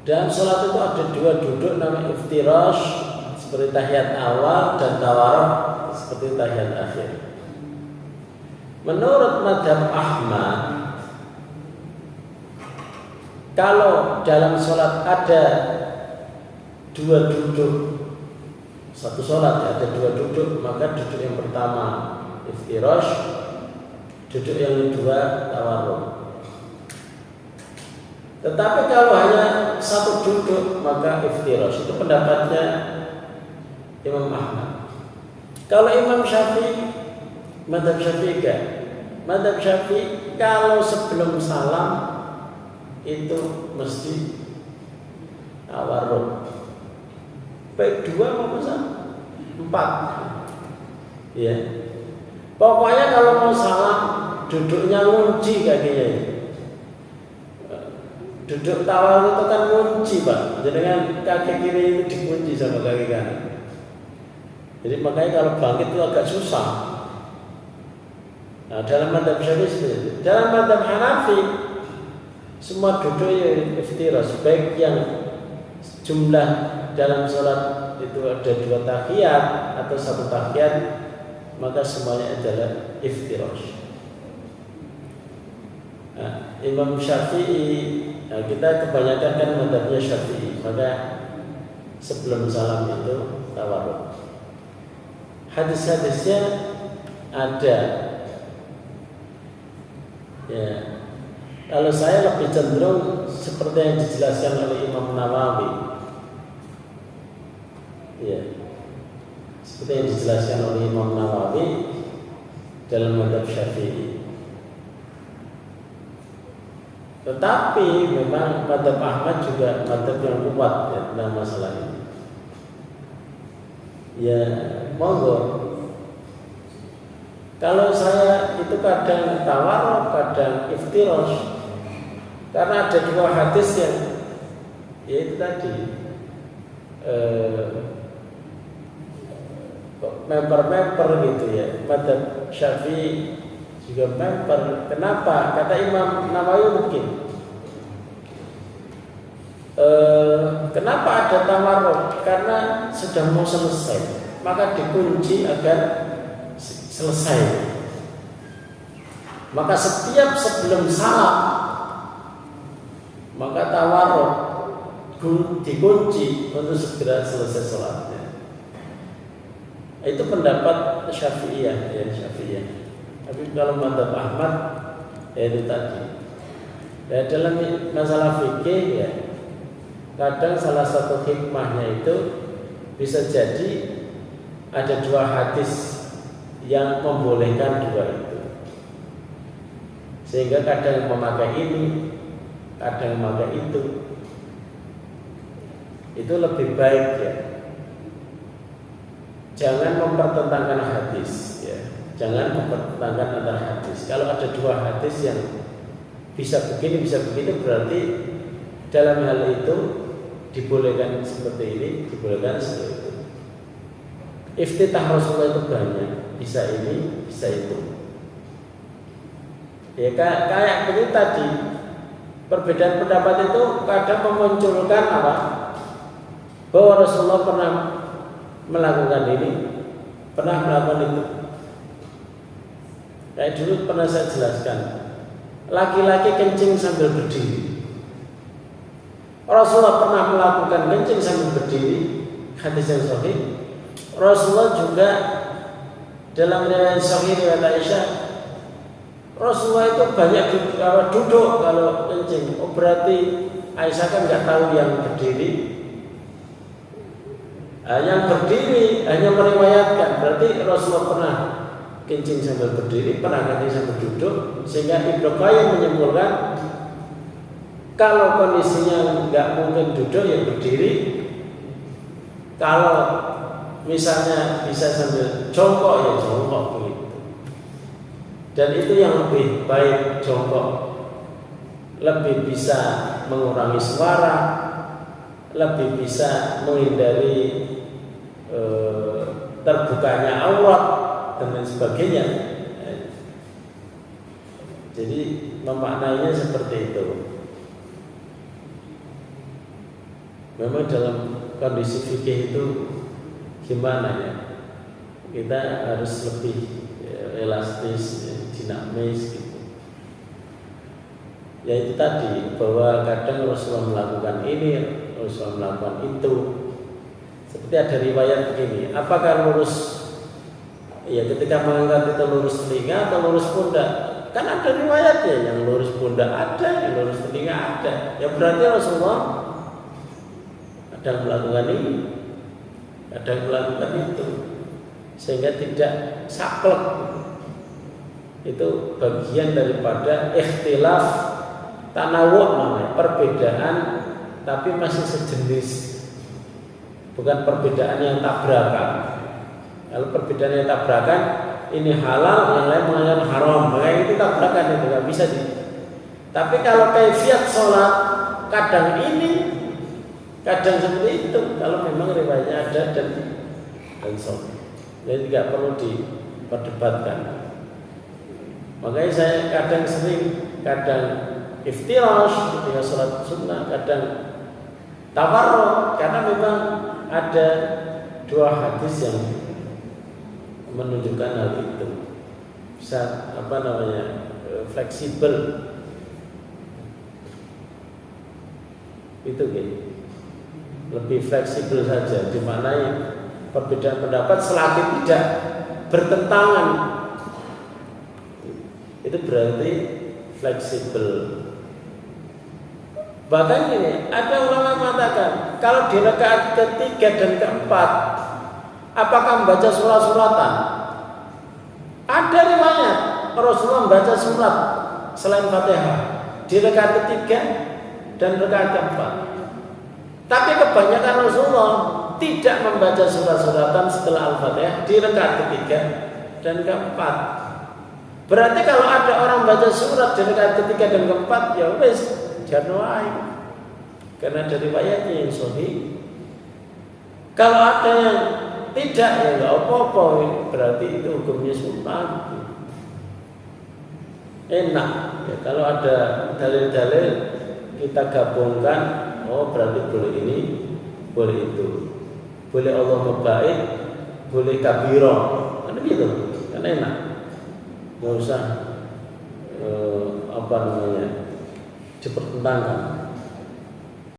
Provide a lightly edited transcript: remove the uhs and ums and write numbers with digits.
Dalam sholat itu ada dua duduk namanya iftirash seperti tahiyat awal dan tawarruk seperti tahiyat akhir. Menurut mazhab Ahmad, kalau dalam sholat ada dua duduk, satu sholat ada dua duduk, maka duduk yang pertama iftirash, duduk yang kedua tawarruk. Tetapi kalau hanya satu duduk maka iftirash. Itu pendapatnya Imam Ahmad. Kalau Imam Syafi'i, mazhab Syafi'i mazhab Syafi'i kalau sebelum salam itu mesti tawarruk. Baik dua maupun empat. Ya. Pokoknya kalau mau salam duduknya ngunci kakinya. Duduk tawarruk itu kan kunci, Pak. Jadi kan kaki kiri itu dikunci sama kaki kanan. Jadi makanya kalau bangkit itu agak susah. Nah, dalam mazhab Syafi'i seperti itu. Dalam mazhab Hanafi semua duduk yang iftirash, baik yang jumlah dalam sholat itu ada dua tahiyat atau satu tahiyat, maka semuanya adalah iftirash. Nah, Imam Syafi'i, nah kita kebanyakan kan mazhabnya Syafi'i, maka sebelum salam itu tawarruk. Hadis-hadisnya ada. Ya. Kalau saya lebih cenderung seperti yang dijelaskan oleh Imam Nawawi. Ya. Seperti yang dijelaskan oleh Imam Nawawi dalam mazhab Syafi'i. Tetapi memang mazhab Ahmad juga mazhab yang kuat ya, dalam masalah ini. Ya, monggo. Kalau saya itu kadang tawarruk, kadang iftirash, karena ada dua hadis yang yaitu tadi member gitu ya. Mazhab Syafi'i juga member. Kenapa? Kata Imam Nawawi mungkin. Kenapa ada tawarruk? Karena sudah mau selesai, maka dikunci agar selesai. Maka setiap sebelum salam, maka tawarruk dikunci untuk segera selesai sholatnya. Itu pendapat Syafi'iyah ya, Syafi'iyah. Tapi kalau mazhab Ahmad ya itu tadi. Ya, dalam masalah fikih ya, kadang salah satu hikmahnya itu bisa jadi ada dua hadis yang membolehkan dua itu, sehingga kadang memakai ini, kadang memakai itu lebih baik ya. Jangan mempertentangkan hadis ya. Jangan mempertentangkan antara hadis. Kalau ada dua hadis yang bisa begini, bisa begitu, berarti dalam hal itu dibolehkan seperti ini, dibolehkan seperti itu. Iftitah Rasulullah itu banyak, bisa ini, bisa itu. Ya kayak begitu tadi. Perbedaan pendapat itu kadang memunculkan apa? Bahwa Rasulullah pernah melakukan ini, pernah melakukan itu. Kayak dulu pernah saya jelaskan, laki-laki kencing sambil berdiri. Rasulullah pernah melakukan kencing sambil berdiri, hadis yang sahih. Rasulullah juga dalam riwayat sahih riwayat Aisyah, Rasulullah itu banyak duduk kalau kencing. Oh berarti Aisyah kan nggak tahu yang berdiri. Yang berdiri hanya meriwayatkan, berarti Rasulullah pernah kencing sambil berdiri, pernah kencing sambil duduk, sehingga Ibnu Qayyim menyimpulkan kalau kondisinya nggak mungkin duduk ya berdiri. Kalau misalnya bisa sambil jongkok ya jongkok begitu. Dan itu yang lebih baik, jongkok. Lebih bisa mengurangi suara, lebih bisa menghindari terbukanya aurat dan lain sebagainya. Jadi memaknainya seperti itu. memang dalam kondisi fikih itu gimana ya, kita harus lebih elastis, dinamis gitu. Ya itu tadi, bahwa kadang Rasulullah melakukan ini, Rasulullah melakukan itu. Seperti ada riwayat begini, apakah lurus, ya ketika mengangkat itu lurus telinga atau lurus pundak? Kan ada riwayatnya, yang lurus pundak ada, yang lurus telinga ada. Ya berarti Rasulullah kadang melakukan ini, kadang melakukan itu, sehingga tidak saklek. Itu bagian daripada ikhtilaf tanawu, namanya perbedaan tapi masih sejenis, bukan perbedaan yang tabrakan. Kalau perbedaan yang tabrakan, ini halal, yang lain mengatakan haram, maka itu tabrakan, itu nggak bisa di. Tapi kalau kaifiat sholat kadang ini, kadang seperti itu, kalau memang riwayatnya ada dan sholat, jadi tidak perlu diperdebatkan. Makanya saya kadang iftirash ketika sholat sunnah, kadang tawarruk, karena memang ada dua hadis yang menunjukkan hal itu. Bisa fleksibel itu gitu. Lebih fleksibel saja, di mana perbedaan pendapat selagi tidak bertentangan, itu berarti fleksibel. Bahkan ini ada ulama mengatakan, kalau di rakaat ketiga dan keempat, apakah membaca surat-suratan? Ada riwayat Rasulullah membaca surat selain Fatihah di rakaat ketiga dan rakaat keempat. Tapi kebanyakan Rasulullah tidak membaca surat-suratan setelah Al-Fatihah di rakaat ketiga dan keempat. Berarti kalau ada orang baca surat di rakaat ketiga dan keempat, ya wes jangan, karena dari riwayatnya yang sahih. Kalau ada yang tidak, ya nggak apa-apa, berarti itu hukumnya sunnah. Enak ya, kalau ada dalil-dalil kita gabungkan, oh berarti boleh ini, boleh itu, boleh Allah baik, boleh kabiro, kan gitu, kan enak. Nggak usah dipertentangkan.